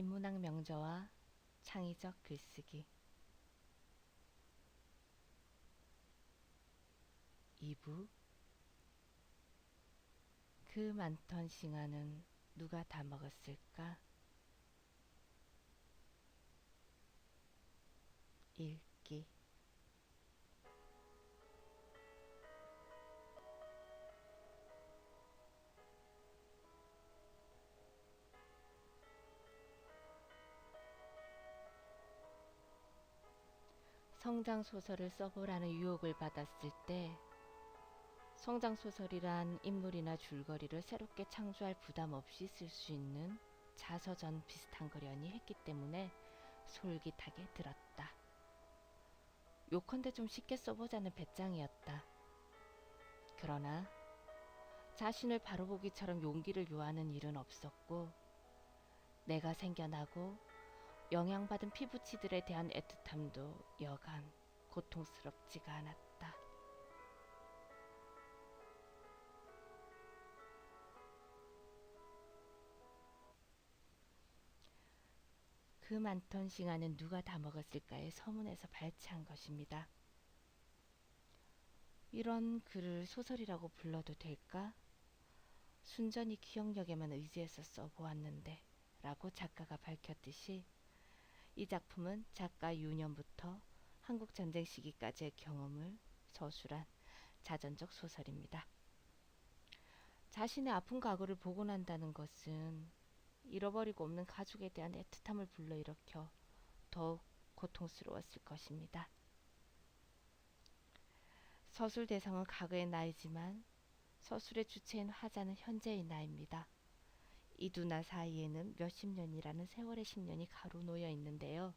인문학 명저와 창의적 글쓰기 2부. 그 많던 싱아는 누가 다 먹었을까? 읽기. 성장소설을 써보라는 유혹을 받았을 때 성장소설이란 인물이나 줄거리를 새롭게 창조할 부담 없이 쓸 수 있는 자서전 비슷한 거려니 했기 때문에 솔깃하게 들었다. 요컨대 좀 쉽게 써보자는 배짱이었다. 그러나 자신을 바로 보기처럼 용기를 요하는 일은 없었고, 내가 생겨나고 영향받은 피부치들에 대한 애틋함도 여간 고통스럽지가 않았다. 그 많던 싱아는 누가 다 먹었을까의 서문에서 발췌한 것입니다. 이런 글을 소설이라고 불러도 될까? 순전히 기억력에만 의지해서 써보았는데 라고 작가가 밝혔듯이 이 작품은 작가 유년부터 한국전쟁 시기까지의 경험을 서술한 자전적 소설입니다. 자신의 아픈 과거를 보고 난다는 것은 잃어버리고 없는 가족에 대한 애틋함을 불러일으켜 더욱 고통스러웠을 것입니다. 서술 대상은 과거의 나이지만 서술의 주체인 화자는 현재의 나이입니다. 이 두 나 사이에는 몇십 년이라는 세월의 10년이 가로놓여 있는데요.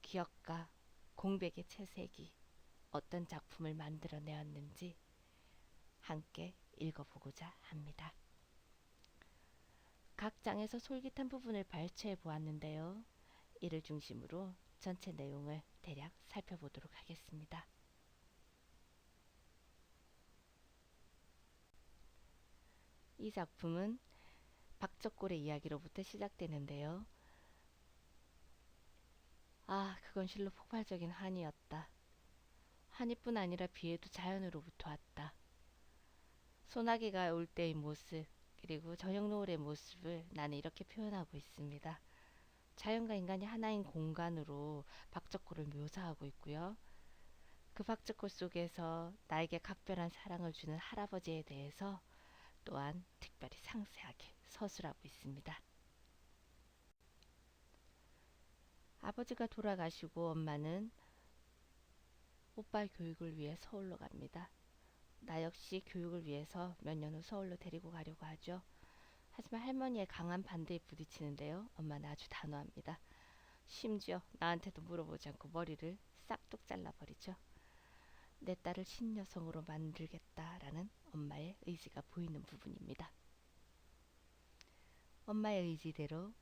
기억과 공백의 채색이 어떤 작품을 만들어내었는지 함께 읽어보고자 합니다. 각 장에서 솔깃한 부분을 발췌해 보았는데요. 이를 중심으로 전체 내용을 대략 살펴보도록 하겠습니다. 이 작품은 박적골의 이야기로부터 시작되는데요. 그건 실로 폭발적인 한이었다. 한이뿐 아니라 비에도 자연으로부터 왔다. 소나기가 올 때의 모습, 그리고 저녁 노을의 모습을 나는 이렇게 표현하고 있습니다. 자연과 인간이 하나인 공간으로 박적골을 묘사하고 있고요. 그 박적골 속에서 나에게 각별한 사랑을 주는 할아버지에 대해서 또한 특별히 상세하게 서술하고 있습니다. 아버지가 돌아가시고 엄마는 오빠의 교육을 위해 서울로 갑니다. 나 역시 교육을 위해서 몇 년 후 서울로 데리고 가려고 하죠. 하지만 할머니의 강한 반대에 부딪히는데요. 엄마는 아주 단호합니다. 심지어 나한테도 물어보지 않고 머리를 싹둑 잘라버리죠. 내 딸을 신여성으로 만들겠다라는 엄마의 의지가 보이는 부분입니다. 엄마의 의지대로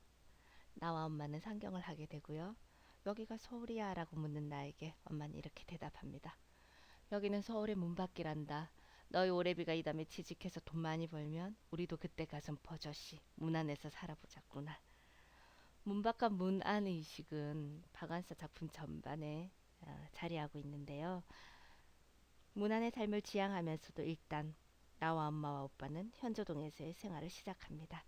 나와 엄마는 상경을 하게 되고요. 여기가 서울이야? 라고 묻는 나에게 엄마는 이렇게 대답합니다. 여기는 서울의 문 밖이란다. 너희 오래비가 이 다음에 취직해서 돈 많이 벌면 우리도 그때 가서 버젓이 문 안에서 살아보자꾸나. 문 밖과 문 안 의식은 박완서 작품 전반에 자리하고 있는데요. 문 안의 삶을 지향하면서도 일단 나와 엄마와 오빠는 현조동에서의 생활을 시작합니다.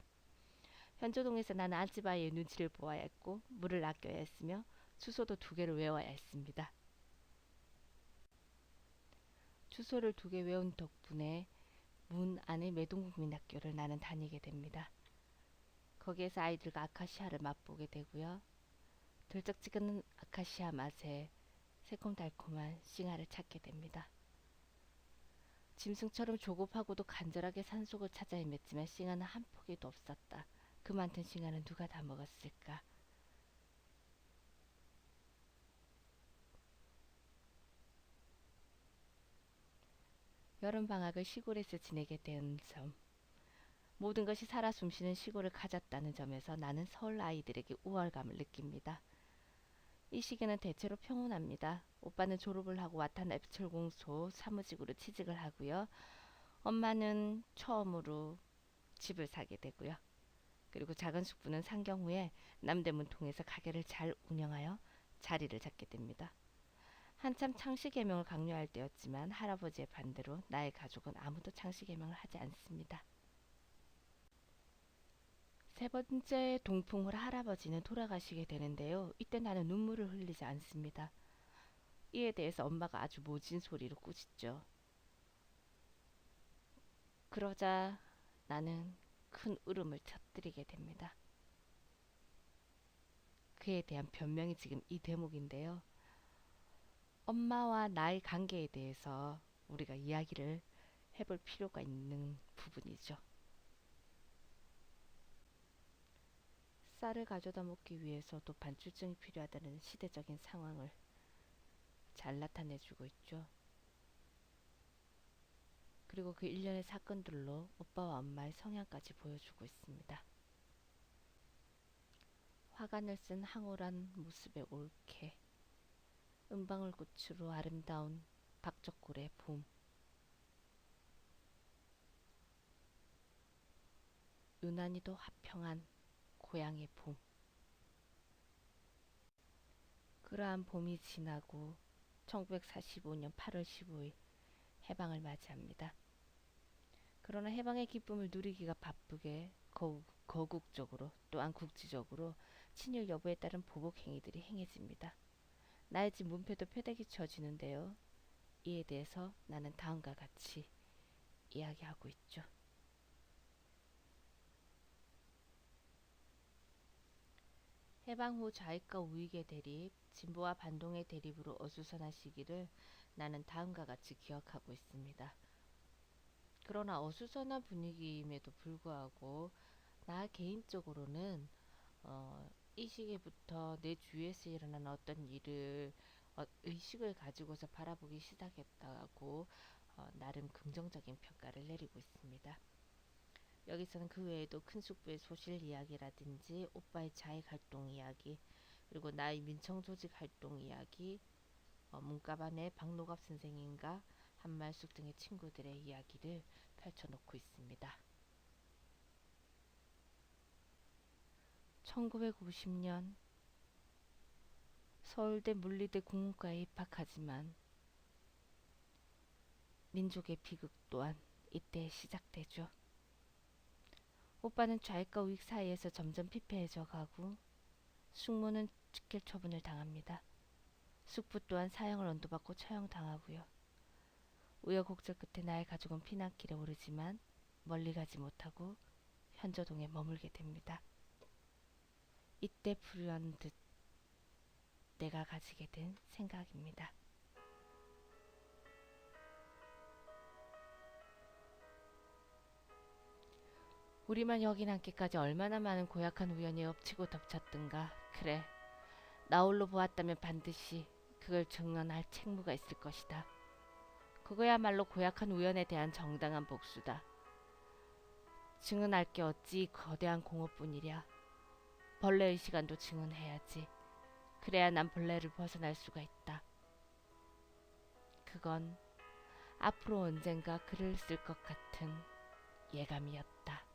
현조동에서 나는 안치바이의 눈치를 보아야 했고 물을 아껴야 했으며 주소도 2개를 외워야 했습니다. 주소를 2개 외운 덕분에 문 안의 매동국민학교를 나는 다니게 됩니다. 거기에서 아이들과 아카시아를 맛보게 되고요. 들쩍지근한 아카시아 맛에 새콤달콤한 싱아를 찾게 됩니다. 짐승처럼 조급하고도 간절하게 산속을 찾아 헤맸지만 싱아는 한 포기도 없었다. 그 많던 싱아는 누가 다 먹었을까? 여름방학을 시골에서 지내게 된 점, 모든 것이 살아 숨쉬는 시골을 가졌다는 점에서 나는 서울 아이들에게 우월감을 느낍니다. 이 시기는 대체로 평온합니다. 오빠는 졸업을 하고 와타나베 철공소 사무직으로 취직을 하고요. 엄마는 처음으로 집을 사게 되고요. 그리고 작은 숙부는 상경 후에 남대문 통해서 가게를 잘 운영하여 자리를 잡게 됩니다. 한참 창씨 계명을 강요할 때였지만 할아버지의 반대로 나의 가족은 아무도 창씨 계명을 하지 않습니다. 세 번째 동풍 후 할아버지는 돌아가시게 되는데요. 이때 나는 눈물을 흘리지 않습니다. 이에 대해서 엄마가 아주 모진 소리로 꾸짖죠. 그러자 나는 큰 울음을 터뜨리게 됩니다. 그에 대한 변명이 지금 이 대목인데요. 엄마와 나의 관계에 대해서 우리가 이야기를 해볼 필요가 있는 부분이죠. 쌀을 가져다 먹기 위해서 또 반출증이 필요하다는 시대적인 상황을 잘 나타내주고 있죠. 그리고 그 일련의 사건들로 오빠와 엄마의 성향까지 보여주고 있습니다. 화관을 쓴 황홀한 모습의 올케, 은방울꽃으로 아름다운 박적골의 봄, 유난히도 화평한 고향의 봄. 그러한 봄이 지나고 1945년 8월 15일 해방을 맞이합니다. 그러나 해방의 기쁨을 누리기가 바쁘게 거국적으로 또한 국지적으로 친일 여부에 따른 보복 행위들이 행해집니다. 나의 집 문패도 표대기 쳐지는데요. 이에 대해서 나는 다음과 같이 이야기하고 있죠. 해방 후 좌익과 우익의 대립, 진보와 반동의 대립으로 어수선한 시기를 나는 다음과 같이 기억하고 있습니다. 그러나 어수선한 분위기임에도 불구하고 나 개인적으로는 이 시기부터 내 주위에서 일어나는 어떤 일을 의식을 가지고서 바라보기 시작했다고 나름 긍정적인 평가를 내리고 있습니다. 여기서는 그 외에도 큰 숙부의 소실 이야기라든지 오빠의 자익 활동 이야기, 그리고 나의 민청 조직 활동 이야기, 문가반의 박노갑 선생님과 한말숙 등의 친구들의 이야기를 펼쳐놓고 있습니다. 1950년 서울대 물리대 국문과에 입학하지만 민족의 비극 또한 이때 시작되죠. 오빠는 좌익과 우익 사이에서 점점 피폐해져 가고 숙모는 직결 처분을 당합니다. 숙부 또한 사형을 언도받고 처형당하고요. 우여곡절 끝에 나의 가족은 피난길에 오르지만 멀리 가지 못하고 현저동에 머물게 됩니다. 이때 불현듯 내가 가지게 된 생각입니다. 우리만 여기 남기까지 얼마나 많은 고약한 우연이 엎치고 덮쳤던가. 그래, 나 홀로 보았다면 반드시 그걸 증언할 책무가 있을 것이다. 그거야말로 고약한 우연에 대한 정당한 복수다. 증언할 게 어찌 거대한 공허뿐이랴. 벌레의 시간도 증언해야지. 그래야 난 벌레를 벗어날 수가 있다. 그건 앞으로 언젠가 글을 쓸 것 같은 예감이었다.